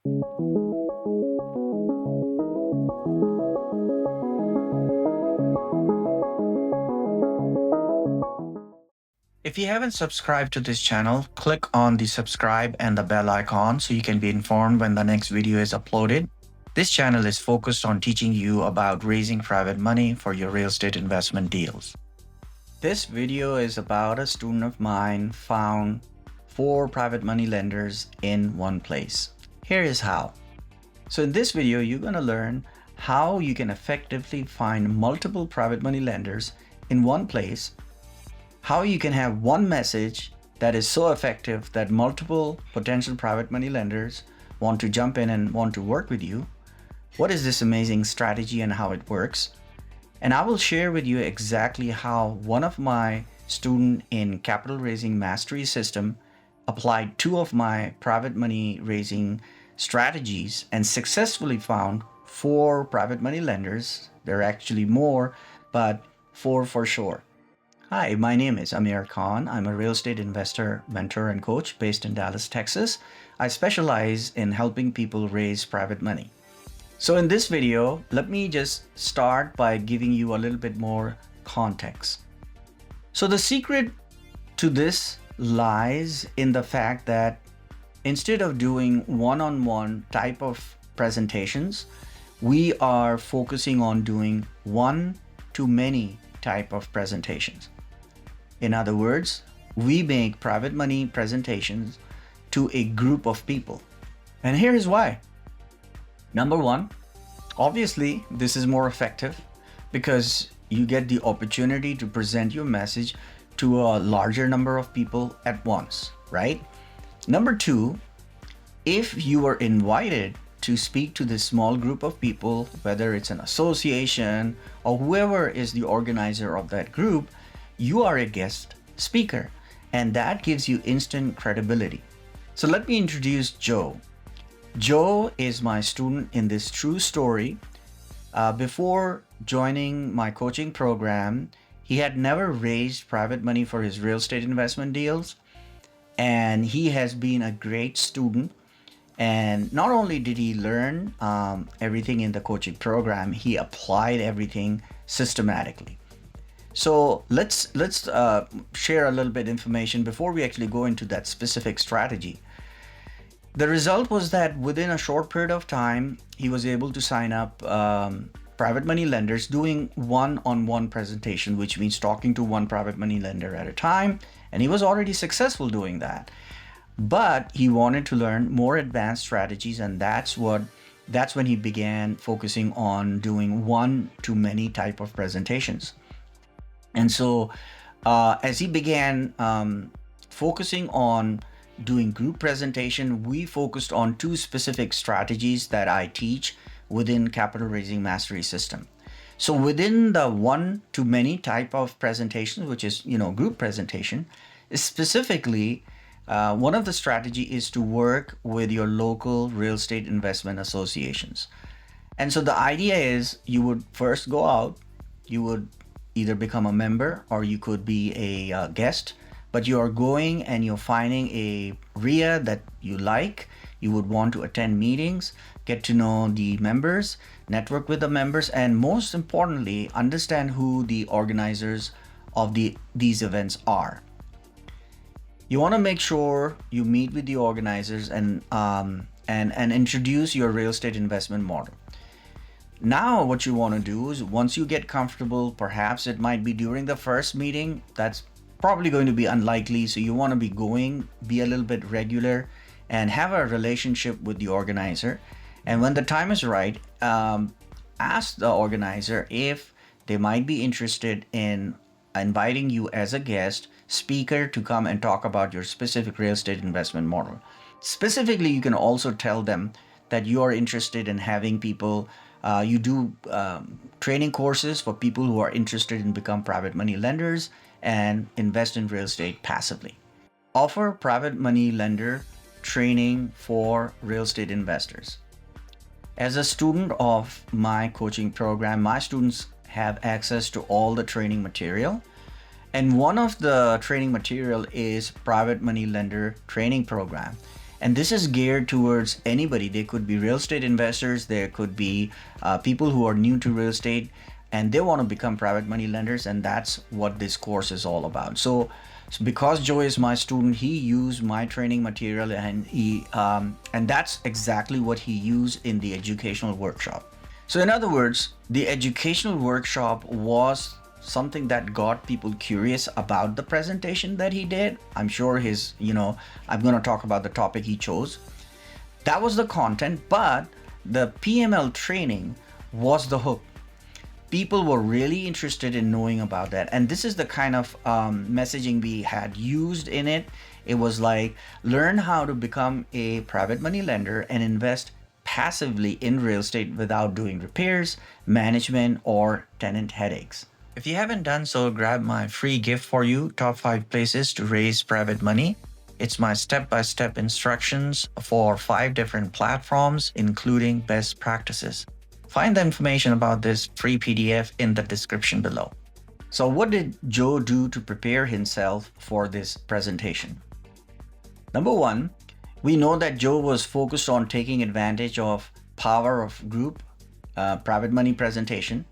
If you haven't subscribed to this channel, click on the subscribe and the bell icon so you can be informed when the next video is uploaded. This channel is focused on teaching you about raising private money for your real estate investment deals. This video is about a student of mine found 4 private money lenders in one place. Here is how. So in this video, you're going to learn how you can effectively find multiple private money lenders in one place, how you can have one message that is so effective that multiple potential private money lenders want to jump in and want to work with you. What is this amazing strategy and how it works? And I will share with you exactly how one of my students in capital raising mastery system applied 2 of my private money raising strategies and successfully found 4 private money lenders. There are actually more, but 4 for sure. Hi, my name is Amir Khan. I'm a real estate investor, mentor, and coach based in Dallas, Texas. I specialize in helping people raise private money. So in this video, let me just start by giving you a little bit more context. So the secret to this lies in the fact that instead of doing one-on-one type of presentations, we are focusing on doing one-to-many type of presentations. In other words, we make private money presentations to a group of people. And here is why. Number 1, obviously, this is more effective because you get the opportunity to present your message to a larger number of people at once, right? Number 2, if you are invited to speak to this small group of people, whether it's an association or whoever is the organizer of that group, you are a guest speaker, and that gives you instant credibility. So let me introduce Joe. Joe is my student in this true story. Before joining my coaching program, he had never raised private money for his real estate investment deals, and he has been a great student. And not only did he learn everything in the coaching program, he applied everything systematically. So let's share a little bit information before we actually go into that specific strategy. The result was that within a short period of time, he was able to sign up private money lenders doing one-on-one presentation, which means talking to one private money lender at a time. And he was already successful doing that. But he wanted to learn more advanced strategies, and that's when he began focusing on doing one-to-many type of presentations. And so as he began focusing on doing group presentation, we focused on 2 specific strategies that I teach within capital raising mastery system. So within the one-to-many type of presentation, which is group presentation, specifically one of the strategy is to work with your local real estate investment associations. And so the idea is you would first go out, you would either become a member or you could be a guest, but you are going and you're finding a RIA that you like. You would want to attend meetings, get to know the members, network with the members, and most importantly, understand who the organizers of these events are. You want to make sure you meet with the organizers and introduce your real estate investment model. Now what you want to do is once you get comfortable, perhaps it might be during the first meeting, that's probably going to be unlikely. So you want to be a little bit regular and have a relationship with the organizer. And when the time is right, ask the organizer if they might be interested in inviting you as a guest speaker to come and talk about your specific real estate investment model. Specifically, you can also tell them that you are interested in having people, you do training courses for people who are interested in become private money lenders and invest in real estate passively. Offer private money lender training for real estate investors. As a student of my coaching program, my students have access to all the training material. And one of the training material is private money lender training program. And this is geared towards anybody. They could be real estate investors, there could be people who are new to real estate and they want to become private money lenders. And that's what this course is all about. So because Joe is my student, he used my training material, and that's exactly what he used in the educational workshop. So in other words, the educational workshop was something that got people curious about the presentation that he did. I'm sure I'm going to talk about the topic he chose. That was the content, but the PML training was the hook. People were really interested in knowing about that, and this is the kind of messaging we had used in it. It was like, learn how to become a private money lender and invest passively in real estate without doing repairs, management, or tenant headaches. If you haven't done so, grab my free gift for you, Top 5 Places to Raise Private Money. It's my step-by-step instructions for 5 different platforms, including best practices. Find the information about this free PDF in the description below. So what did Joe do to prepare himself for this presentation? Number one, we know that Joe was focused on taking advantage of power of group private money presentation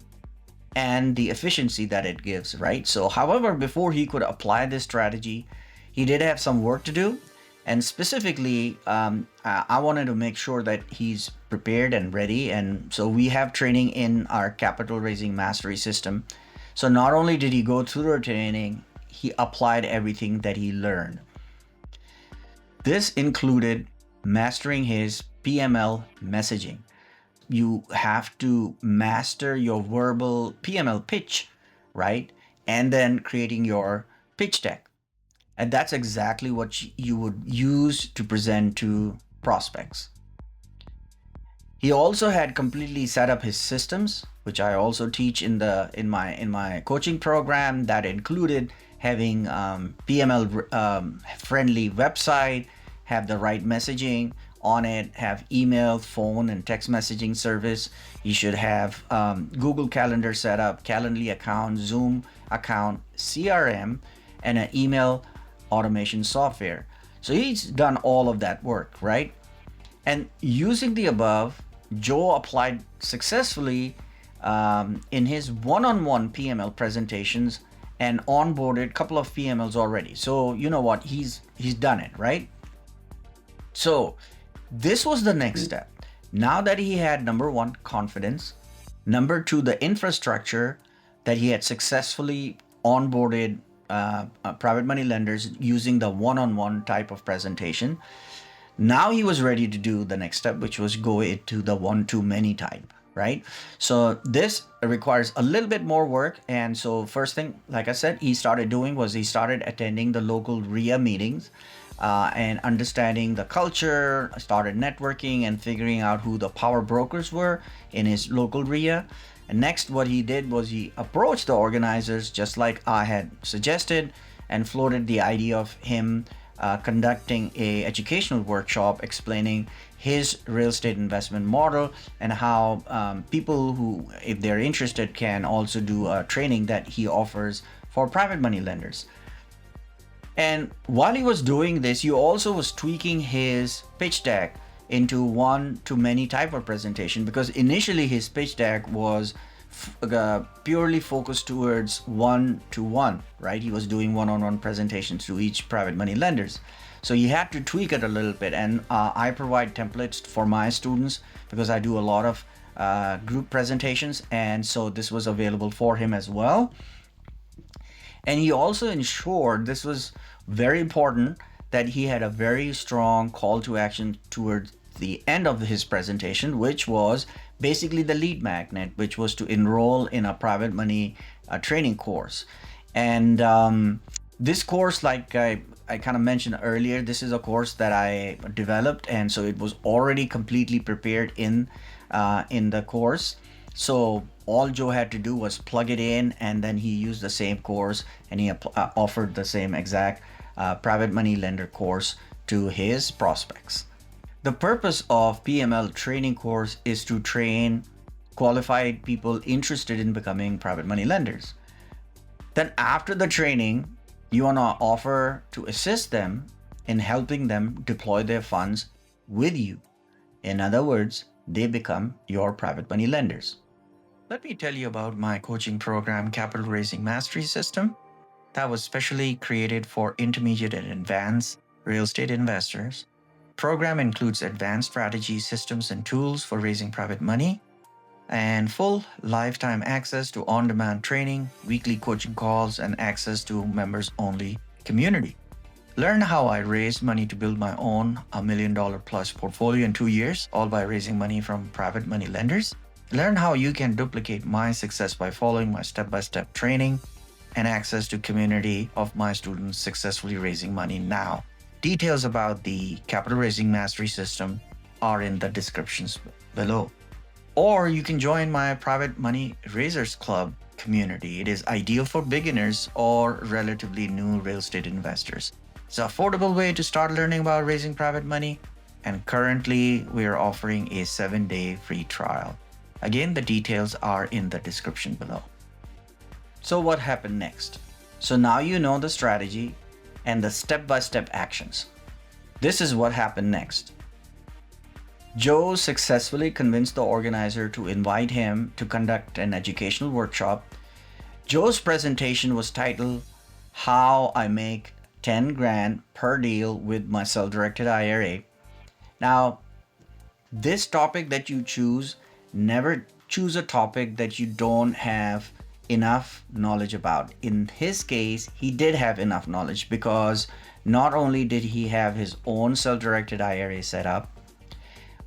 and the efficiency that it gives, right? So however, before he could apply this strategy, he did have some work to do. And specifically, I wanted to make sure that he's prepared and ready. And so we have training in our capital raising mastery system. So not only did he go through the training, he applied everything that he learned. This included mastering his PML messaging. You have to master your verbal PML pitch, right? And then creating your pitch deck. And that's exactly what you would use to present to prospects. He also had completely set up his systems, which I also teach in my coaching program. That included having PML friendly website, have the right messaging on it, have email, phone, and text messaging service. You should have Google Calendar set up, Calendly account, Zoom account, CRM, and an email automation software. So he's done all of that work, right? And using the above, Joe applied successfully in his one-on-one PML presentations and onboarded a couple of PMLs already. So you know what, he's done it, right? So this was the next step. Now that he had, number one, confidence, number two, the infrastructure, that he had successfully onboarded private money lenders using the one-on-one type of presentation. Now he was ready to do the next step, which was go into the one-to-many type, right? So this requires a little bit more work. And so first thing, like I said, he started doing was he started attending the local RIA meetings and understanding the culture, started networking and figuring out who the power brokers were in his local RIA. And next, what he did was he approached the organizers just like I had suggested and floated the idea of him conducting a educational workshop explaining his real estate investment model and how people who, if they're interested, can also do a training that he offers for private money lenders. And while he was doing this, he also was tweaking his pitch deck into one-to-many type of presentation, because initially his pitch deck was purely focused towards one-to-one, right? He was doing one-on-one presentations to each private money lenders. So you had to tweak it a little bit. And I provide templates for my students because I do a lot of group presentations. And so this was available for him as well. And he also ensured, this was very important, that he had a very strong call to action towards the end of his presentation, which was basically the lead magnet, which was to enroll in a private money training course. And this course, like I kind of mentioned earlier, this is a course that I developed, and so it was already completely prepared in the course. So all Joe had to do was plug it in, and then he used the same course, and he offered the same exact private money lender course to his prospects. The purpose of PML training course is to train qualified people interested in becoming private money lenders. Then after the training, you want to offer to assist them in helping them deploy their funds with you. In other words, they become your private money lenders. Let me tell you about my coaching program, Capital Raising Mastery System, that was specially created for intermediate and advanced real estate investors. Program includes advanced strategy systems and tools for raising private money and full lifetime access to on-demand training, weekly coaching calls, and access to members-only community. Learn how I raised money to build my own $1 million plus portfolio in 2 years, all by raising money from private money lenders. Learn how you can duplicate my success by following my step-by-step training and access to community of my students successfully raising money now. Details about the Capital Raising Mastery System are in the descriptions below. Or you can join my Private Money Raisers Club community. It is ideal for beginners or relatively new real estate investors. It's an affordable way to start learning about raising private money, and currently we are offering a 7-day free trial. Again, the details are in the description below. So what happened next? So now you know the strategy and the step-by-step actions. This is what happened next. Joe successfully convinced the organizer to invite him to conduct an educational workshop. Joe's presentation was titled, How I Make 10 Grand Per Deal with My Self-Directed IRA. Now, this topic that you choose, never choose a topic that you don't have enough knowledge about. In his case, he did have enough knowledge because not only did he have his own self-directed IRA set up,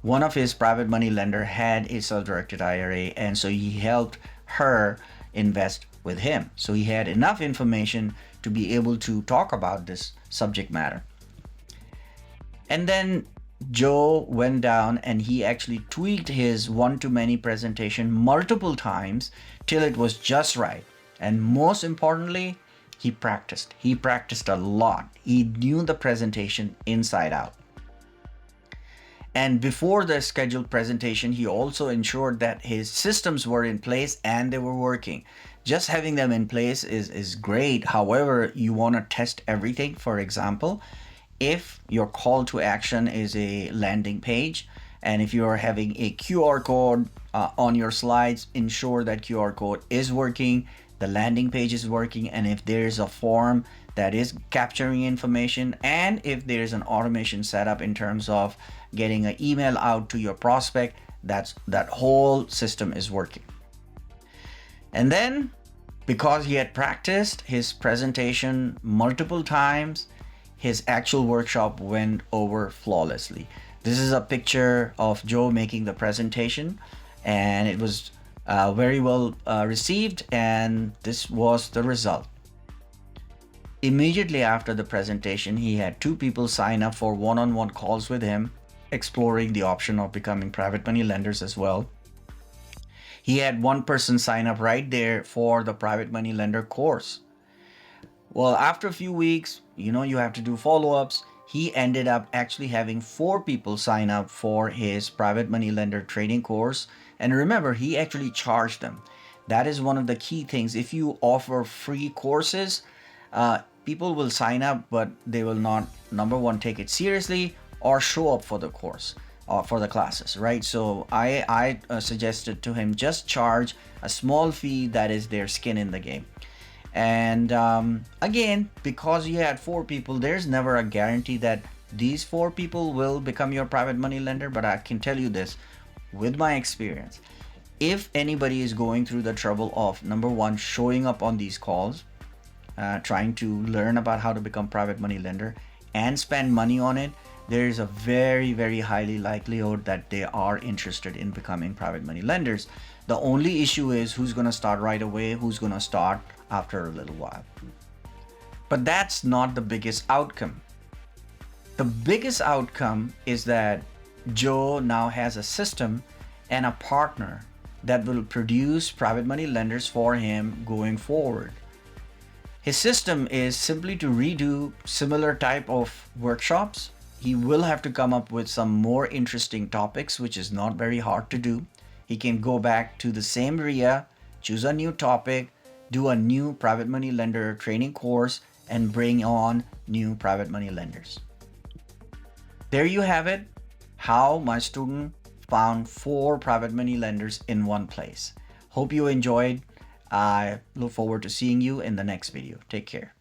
one of his private money lender had a self-directed IRA, and so he helped her invest with him. So he had enough information to be able to talk about this subject matter. And then Joe went down and he actually tweaked his one-to-many presentation multiple times till it was just right. And most importantly, he practiced. He practiced a lot. He knew the presentation inside out. And before the scheduled presentation, he also ensured that his systems were in place and they were working. Just having them in place is great. However, you want to test everything. For example, if your call to action is a landing page, and if you're having a QR code on your slides, ensure that QR code is working, the landing page is working, and if there's a form that is capturing information, and if there's an automation set up in terms of getting an email out to your prospect, that whole system is working. And then, because he had practiced his presentation multiple times, his actual workshop went over flawlessly. This is a picture of Joe making the presentation, and it was very well received, and this was the result. Immediately after the presentation, he had 2 people sign up for one-on-one calls with him, exploring the option of becoming private money lenders as well. He had 1 person sign up right there for the private money lender course. Well, after a few weeks, you have to do follow-ups. He ended up actually having 4 people sign up for his private money lender training course. And remember, he actually charged them. That is one of the key things. If you offer free courses, people will sign up, but they will not, number one, take it seriously or show up for the course or for the classes, right? So I suggested to him, just charge a small fee that is their skin in the game. And again, because you had 4 people, there's never a guarantee that these 4 people will become your private money lender. But I can tell you this, with my experience, if anybody is going through the trouble of, number one, showing up on these calls, trying to learn about how to become private money lender and spend money on it, there is a very, very highly likelihood that they are interested in becoming private money lenders. The only issue is who's going to start right away, who's going to start after a little while. But that's not the biggest outcome. The biggest outcome is that Joe now has a system and a partner that will produce private money lenders for him going forward. His system is simply to redo similar type of workshops. He will have to come up with some more interesting topics, which is not very hard to do. He can go back to the same area, choose a new topic, do a new private money lender training course, and bring on new private money lenders. There you have it, how my student found 4 private money lenders in one place. Hope you enjoyed. I look forward to seeing you in the next video. Take care.